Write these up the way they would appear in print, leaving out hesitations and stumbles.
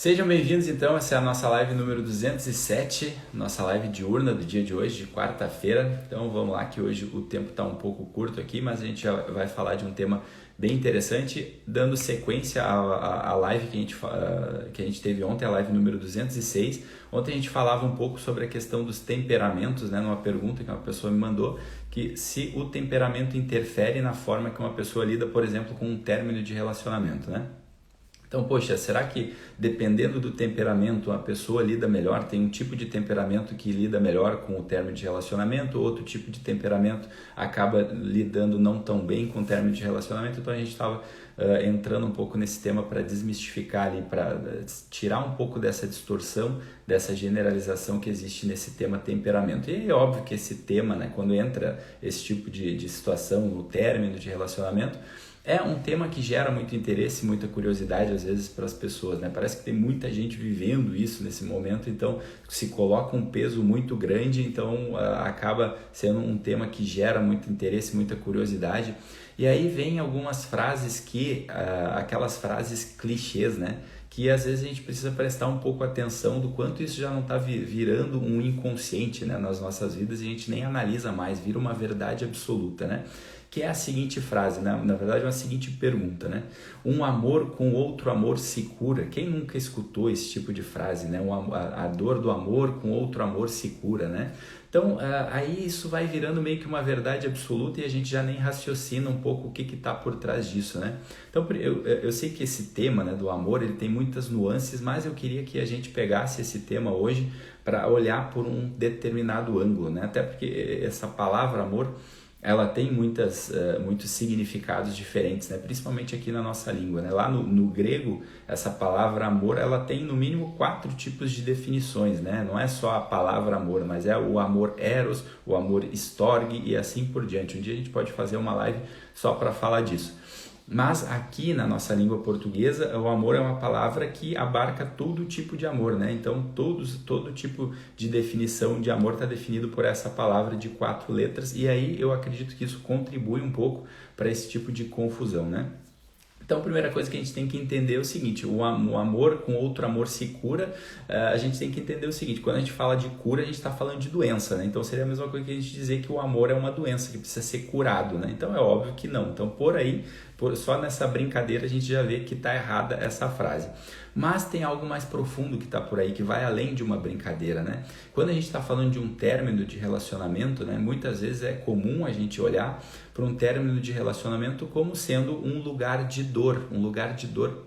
Sejam bem-vindos então, essa é a nossa live número 207, nossa live diurna do dia de hoje, de quarta-feira. Então vamos lá que hoje o tempo está um pouco curto aqui, mas a gente já vai falar de um tema bem interessante, dando sequência à live que a gente teve ontem, a live número 206. Ontem a gente falava um pouco sobre a questão dos temperamentos, né, numa pergunta que uma pessoa me mandou, que se o temperamento interfere na forma que uma pessoa lida, por exemplo, com um término de relacionamento, né? Então, poxa, será que dependendo do temperamento a pessoa lida melhor? Tem um tipo de temperamento que lida melhor com o término de relacionamento, outro tipo de temperamento acaba lidando não tão bem com o término de relacionamento. Então a gente estava entrando um pouco nesse tema para desmistificar ali, para tirar um pouco dessa distorção, dessa generalização que existe nesse tema temperamento. E é óbvio que esse tema, né, quando entra esse tipo de situação no término de relacionamento, é um tema que gera muito interesse, muita curiosidade às vezes para as pessoas, né? Parece que tem muita gente vivendo isso nesse momento, então se coloca um peso muito grande, então acaba sendo um tema que gera muito interesse, muita curiosidade. E aí vem algumas frases aquelas frases clichês, né? Que às vezes a gente precisa prestar um pouco atenção do quanto isso já não está virando um inconsciente, né, nas nossas vidas, e a gente nem analisa mais, vira uma verdade absoluta, né? Que é a seguinte frase, né? Na verdade é uma seguinte pergunta, né? Um amor com outro amor se cura. Quem nunca escutou esse tipo de frase, né? A dor do amor com outro amor se cura, né? Então, aí isso vai virando meio que uma verdade absoluta e a gente já nem raciocina um pouco o que está por trás disso, né? Então, eu sei que esse tema, né, do amor, ele tem muitas nuances, mas eu queria que a gente pegasse esse tema hoje para olhar por um determinado ângulo, né? Até porque essa palavra amor, ela tem muitos significados diferentes, né? Principalmente aqui na nossa língua, né? Lá no grego, essa palavra amor, ela tem no mínimo 4 tipos de definições, né? Não é só a palavra amor, mas é o amor eros, o amor storge e assim por diante. Um dia a gente pode fazer uma live só para falar disso. Mas aqui na nossa língua portuguesa, o amor é uma palavra que abarca todo tipo de amor, né? Então, todo tipo de definição de amor está definido por essa palavra de 4 letras, e aí eu acredito que isso contribui um pouco para esse tipo de confusão, né? Então, a primeira coisa que a gente tem que entender é o seguinte: o amor com outro amor se cura. A gente tem que entender o seguinte: quando a gente fala de cura, a gente está falando de doença, né? Então, seria a mesma coisa que a gente dizer que o amor é uma doença que precisa ser curado, né? Então, é óbvio que não. Então, só nessa brincadeira a gente já vê que está errada essa frase. Mas tem algo mais profundo que está por aí, que vai além de uma brincadeira, né? Quando a gente está falando de um término de relacionamento, né, muitas vezes é comum a gente olhar para um término de relacionamento como sendo um lugar de dor,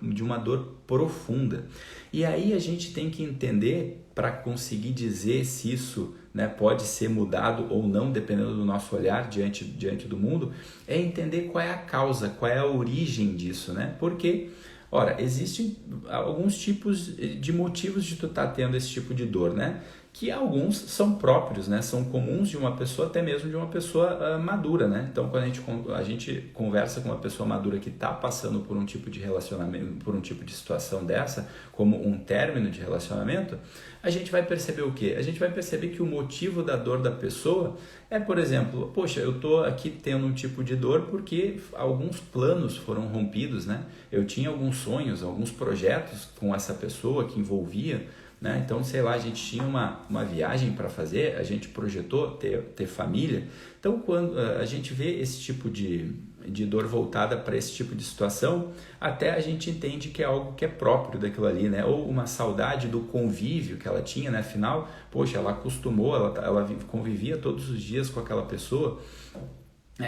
de uma dor profunda. E aí a gente tem que entender, para conseguir dizer se isso, né, pode ser mudado ou não, dependendo do nosso olhar diante do mundo, é entender qual é a causa, qual é a origem disso, né? Porque, ora, existem alguns tipos de motivos de tu estar tendo esse tipo de dor, né? Que alguns são próprios, né? São comuns de uma pessoa, até mesmo de uma pessoa madura, né? Então, quando a gente conversa com uma pessoa madura que está passando por um tipo de relacionamento, por um tipo de situação dessa, como um término de relacionamento, a gente vai perceber o quê? A gente vai perceber que o motivo da dor da pessoa é, por exemplo, poxa, eu estou aqui tendo um tipo de dor porque alguns planos foram rompidos, né? Eu tinha alguns sonhos, alguns projetos com essa pessoa que envolvia, né? Então, sei lá, a gente tinha uma viagem para fazer, a gente projetou ter família. Então, quando a gente vê esse tipo de dor voltada para esse tipo de situação, até a gente entende que é algo que é próprio daquilo ali, né? Ou uma saudade do convívio que ela tinha, né? Afinal, poxa, ela acostumou, ela convivia todos os dias com aquela pessoa.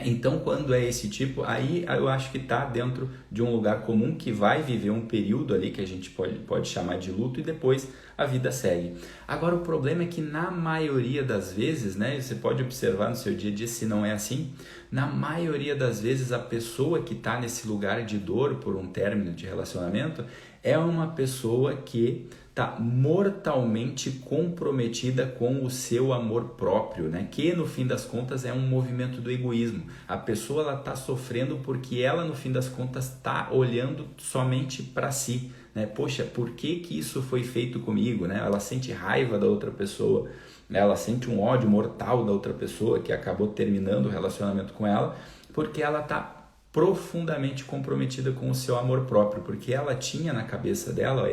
Então, quando é esse tipo, aí eu acho que está dentro de um lugar comum que vai viver um período ali que a gente pode chamar de luto e depois a vida segue. Agora, o problema é que na maioria das vezes, né, você pode observar no seu dia a dia se não é assim, na maioria das vezes a pessoa que está nesse lugar de dor por um término de relacionamento é uma pessoa que está mortalmente comprometida com o seu amor próprio, né? Que no fim das contas é um movimento do egoísmo. A pessoa ela está sofrendo porque ela no fim das contas está olhando somente para si, né? Poxa, por que isso foi feito comigo, né? Ela sente raiva da outra pessoa, né? Ela sente um ódio mortal da outra pessoa que acabou terminando o relacionamento com ela, porque ela está profundamente comprometida com o seu amor próprio, porque ela tinha na cabeça dela,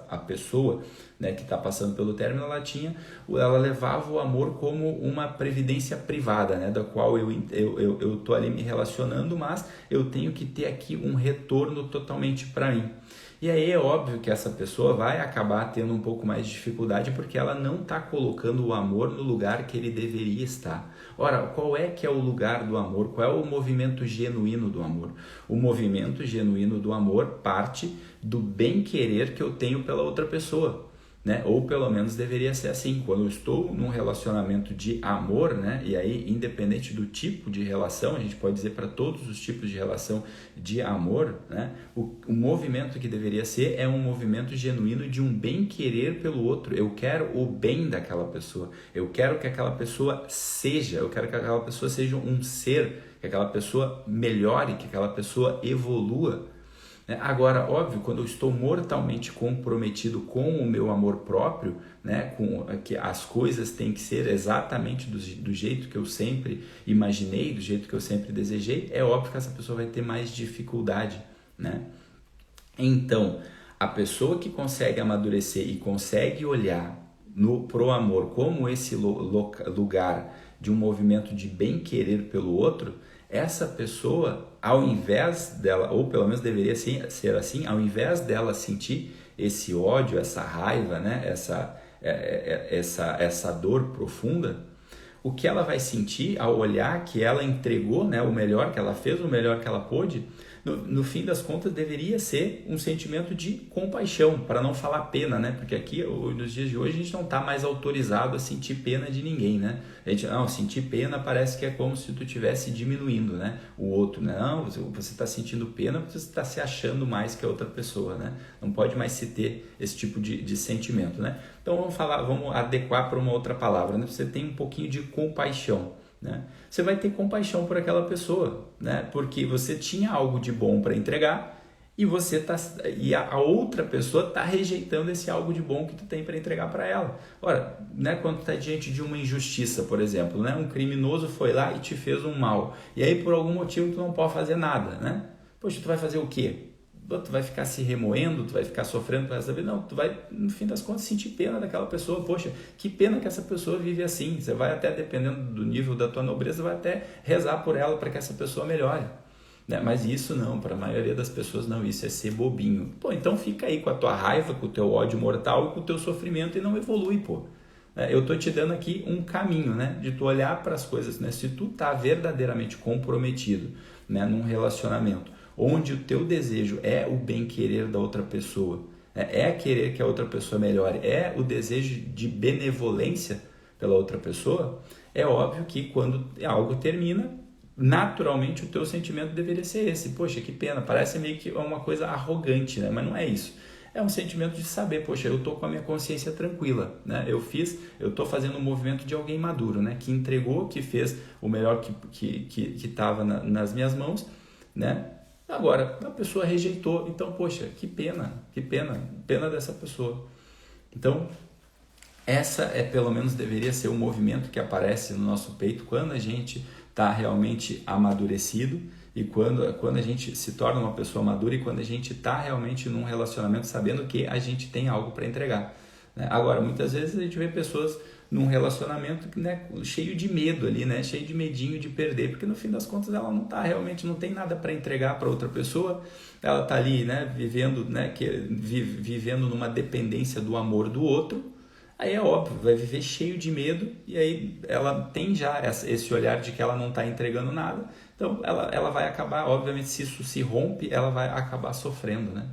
a pessoa, né, que está passando pelo término, ela levava o amor como uma previdência privada, né, da qual eu tô ali me relacionando, mas eu tenho que ter aqui um retorno totalmente para mim. E aí é óbvio que essa pessoa vai acabar tendo um pouco mais de dificuldade porque ela não está colocando o amor no lugar que ele deveria estar. Ora, qual é que é o lugar do amor? Qual é o movimento genuíno do amor? O movimento genuíno do amor parte do bem-querer que eu tenho pela outra pessoa. Né? Ou pelo menos deveria ser assim. Quando eu estou num relacionamento de amor, né? E aí independente do tipo de relação, a gente pode dizer para todos os tipos de relação de amor, né? O movimento que deveria ser é um movimento genuíno de um bem-querer pelo outro. Eu quero o bem daquela pessoa, eu quero que aquela pessoa eu quero que aquela pessoa seja um ser, que aquela pessoa melhore, que aquela pessoa evolua. Agora, óbvio, quando eu estou mortalmente comprometido com o meu amor próprio, né, com que as coisas têm que ser exatamente do jeito que eu sempre imaginei, do jeito que eu sempre desejei, é óbvio que essa pessoa vai ter mais dificuldade, né? Então, a pessoa que consegue amadurecer e consegue olhar pro amor como esse lugar de um movimento de bem-querer pelo outro, essa pessoa, ao invés dela, ou pelo menos deveria ser assim, ao invés dela sentir esse ódio, essa raiva, né? essa dor profunda, o que ela vai sentir ao olhar que ela entregou, né, o melhor que ela fez, o melhor que ela pôde, no fim das contas deveria ser um sentimento de compaixão, para não falar pena, né? Porque aqui, nos dias de hoje, a gente não está mais autorizado a sentir pena de ninguém, né? A gente, não, sentir pena parece que é como se tu estivesse diminuindo, né? O outro, né? Não, você está sentindo pena porque você está se achando mais que a outra pessoa, né? Não pode mais se ter esse tipo de sentimento, né? Então vamos adequar para uma outra palavra, né? Você tem um pouquinho de compaixão, né? Você vai ter compaixão por aquela pessoa, né? Porque você tinha algo de bom para entregar e a outra pessoa está rejeitando esse algo de bom que tu tem para entregar para ela. Ora, né, quando tu está diante de uma injustiça, por exemplo, né, um criminoso foi lá e te fez um mal, e aí por algum motivo tu não pode fazer nada, né? Poxa, tu vai fazer o quê? Tu vai ficar se remoendo, tu vai ficar sofrendo para saber? Não, tu vai, no fim das contas, sentir pena daquela pessoa. Poxa, que pena que essa pessoa vive assim. Você vai até, dependendo do nível da tua nobreza, vai até rezar por ela para que essa pessoa melhore. Né? Mas isso não, para a maioria das pessoas não, isso é ser bobinho. Pô, então fica aí com a tua raiva, com o teu ódio mortal e com o teu sofrimento e não evolui, pô. Eu tô te dando aqui um caminho, né, de tu olhar para as coisas, né? Se tu tá verdadeiramente comprometido, né, num relacionamento, onde o teu desejo é o bem-querer da outra pessoa, é querer que a outra pessoa melhore, é o desejo de benevolência pela outra pessoa, é óbvio que quando algo termina, naturalmente o teu sentimento deveria ser esse. Poxa, que pena, parece meio que uma coisa arrogante, né? Mas não é isso. É um sentimento de saber, poxa, eu tô com a minha consciência tranquila, né? Eu tô fazendo um movimento de alguém maduro, né? Que entregou, que fez o melhor que estava nas minhas mãos, né? Agora, a pessoa rejeitou, então, poxa, que pena dessa pessoa. Então, essa pelo menos deveria ser o movimento que aparece no nosso peito quando a gente está realmente amadurecido e quando a gente se torna uma pessoa madura e quando a gente está realmente num relacionamento sabendo que a gente tem algo para entregar. Né? Agora, muitas vezes a gente vê pessoas num relacionamento, né, cheio de medo ali, né, cheio de medinho de perder, porque no fim das contas ela não tem nada para entregar para outra pessoa, ela está ali, né, vivendo numa dependência do amor do outro. Aí é óbvio, vai viver cheio de medo e aí ela tem já esse olhar de que ela não está entregando nada, então ela vai acabar, obviamente, se isso se rompe, ela vai acabar sofrendo, né?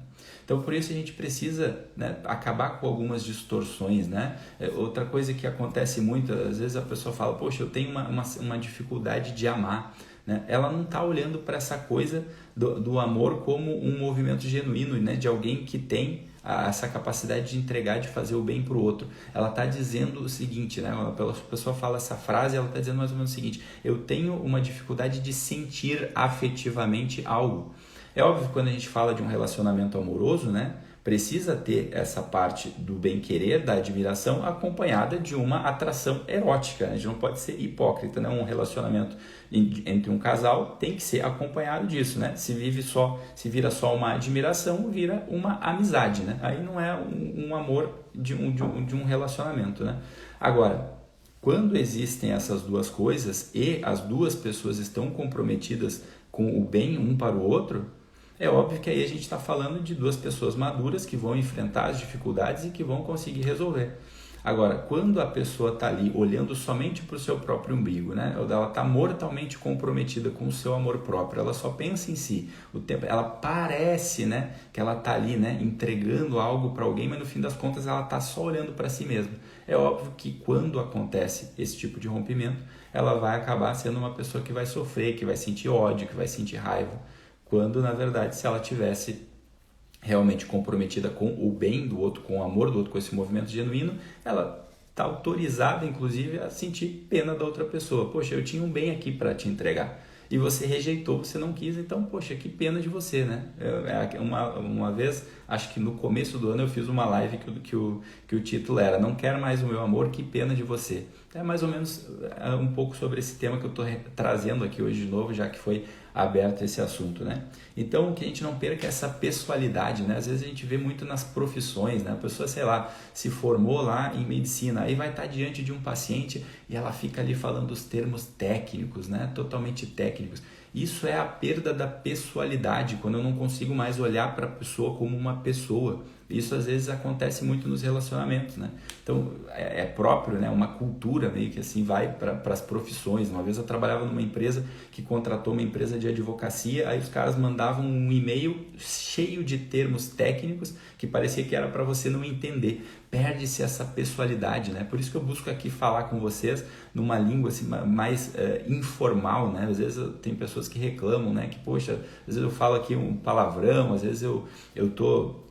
Então, por isso a gente precisa, né, acabar com algumas distorções, né? Outra coisa que acontece muito, às vezes a pessoa fala, poxa, eu tenho uma dificuldade de amar, né? Ela não está olhando para essa coisa do amor como um movimento genuíno, né, de alguém que tem essa capacidade de entregar, de fazer o bem para o outro. Ela está dizendo o seguinte, né? Quando a pessoa fala essa frase, ela está dizendo mais ou menos o seguinte: eu tenho uma dificuldade de sentir afetivamente algo. É óbvio que quando a gente fala de um relacionamento amoroso, né? precisa ter essa parte do bem-querer, da admiração, acompanhada de uma atração erótica. A gente não pode ser hipócrita, né? Um relacionamento entre um casal tem que ser acompanhado disso, né? Se vira só uma admiração, vira uma amizade, né? Aí não é um amor de um relacionamento, né? Agora, quando existem essas duas coisas e as duas pessoas estão comprometidas com o bem um para o outro, é óbvio que aí a gente está falando de duas pessoas maduras que vão enfrentar as dificuldades e que vão conseguir resolver. Agora, quando a pessoa está ali olhando somente para o seu próprio umbigo, né? Ela está mortalmente comprometida com o seu amor próprio, ela só pensa em si. Ela parece, né, que ela está ali, né, entregando algo para alguém, mas no fim das contas ela está só olhando para si mesma. É óbvio que quando acontece esse tipo de rompimento, ela vai acabar sendo uma pessoa que vai sofrer, que vai sentir ódio, que vai sentir raiva. Quando, na verdade, se ela tivesse realmente comprometida com o bem do outro, com o amor do outro, com esse movimento genuíno, ela está autorizada, inclusive, a sentir pena da outra pessoa. Poxa, eu tinha um bem aqui para te entregar e você rejeitou, você não quis, então, poxa, que pena de você, né? Uma vez, acho que no começo do ano eu fiz uma live que o título era "Não quero mais o meu amor, que pena de você". É mais ou menos um pouco sobre esse tema que eu estou trazendo aqui hoje de novo, já que foi aberto esse assunto, né? Então, que a gente não perca essa pessoalidade, né? Às vezes a gente vê muito nas profissões, né? A pessoa, sei lá, se formou lá em medicina, aí vai estar diante de um paciente e ela fica ali falando os termos técnicos, né? Totalmente técnicos. Isso é a perda da pessoalidade, quando eu não consigo mais olhar para a pessoa como uma pessoa. Isso às vezes acontece muito nos relacionamentos, né? Então é próprio, né? Uma cultura meio que assim vai para as profissões. Uma vez eu trabalhava numa empresa que contratou uma empresa de advocacia, aí os caras mandavam um e-mail cheio de termos técnicos que parecia que era para você não entender. Perde-se essa pessoalidade, né? Por isso que eu busco aqui falar com vocês numa língua assim, mais informal, né? Às vezes tem pessoas que reclamam, né? Que, poxa, às vezes eu falo aqui um palavrão, às vezes eu tô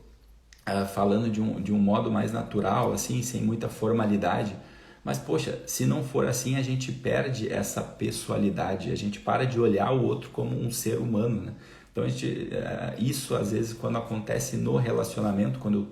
falando de um modo mais natural, assim, sem muita formalidade. Mas, poxa, se não for assim, a gente perde essa pessoalidade, a gente para de olhar o outro como um ser humano, né? Então, isso às vezes quando acontece no relacionamento, quando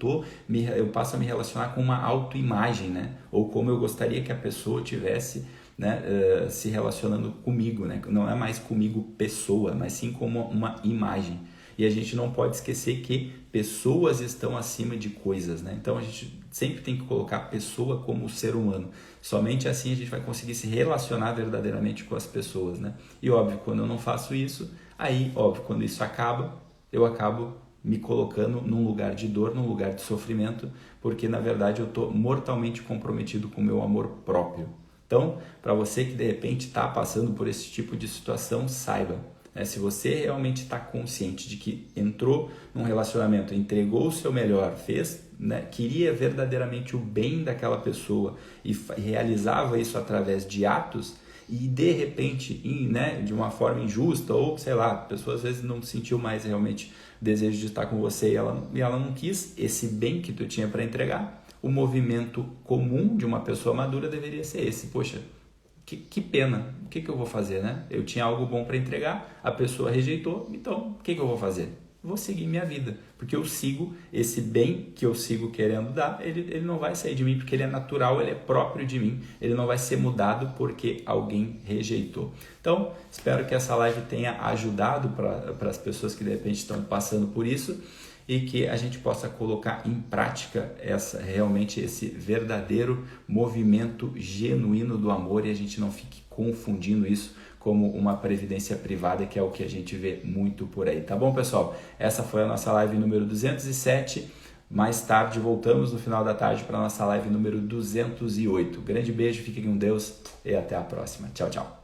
eu passo a me relacionar com uma autoimagem, né? Ou como eu gostaria que a pessoa tivesse, né, se relacionando comigo, né? Não é mais comigo pessoa, mas sim como uma imagem. E a gente não pode esquecer que pessoas estão acima de coisas, né? Então a gente sempre tem que colocar a pessoa como ser humano. Somente assim a gente vai conseguir se relacionar verdadeiramente com as pessoas, né? E óbvio, quando eu não faço isso, aí, óbvio, quando isso acaba, eu acabo me colocando num lugar de dor, num lugar de sofrimento, porque na verdade eu estou mortalmente comprometido com o meu amor próprio. Então, para você que de repente está passando por esse tipo de situação, saiba, né? Se você realmente está consciente de que entrou num relacionamento, entregou o seu melhor, fez, né, queria verdadeiramente o bem daquela pessoa e realizava isso através de atos, e de repente, né, de uma forma injusta, ou sei lá, a pessoa às vezes não sentiu mais realmente desejo de estar com você e ela não quis esse bem que tu tinha para entregar, o movimento comum de uma pessoa madura deveria ser esse: poxa, que pena, o que eu vou fazer, né? Eu tinha algo bom para entregar, a pessoa rejeitou, então o que eu vou fazer? Vou seguir minha vida, porque eu sigo esse bem que eu sigo querendo dar, ele não vai sair de mim porque ele é natural, ele é próprio de mim, ele não vai ser mudado porque alguém rejeitou. Então, espero que essa live tenha ajudado para as pessoas que de repente estão passando por isso e que a gente possa colocar em prática realmente esse verdadeiro movimento genuíno do amor e a gente não fique confundindo isso como uma previdência privada, que é o que a gente vê muito por aí. Tá bom, pessoal? Essa foi a nossa live número 207. Mais tarde voltamos no final da tarde para a nossa live número 208. Grande beijo, fiquem com Deus e até a próxima. Tchau, tchau.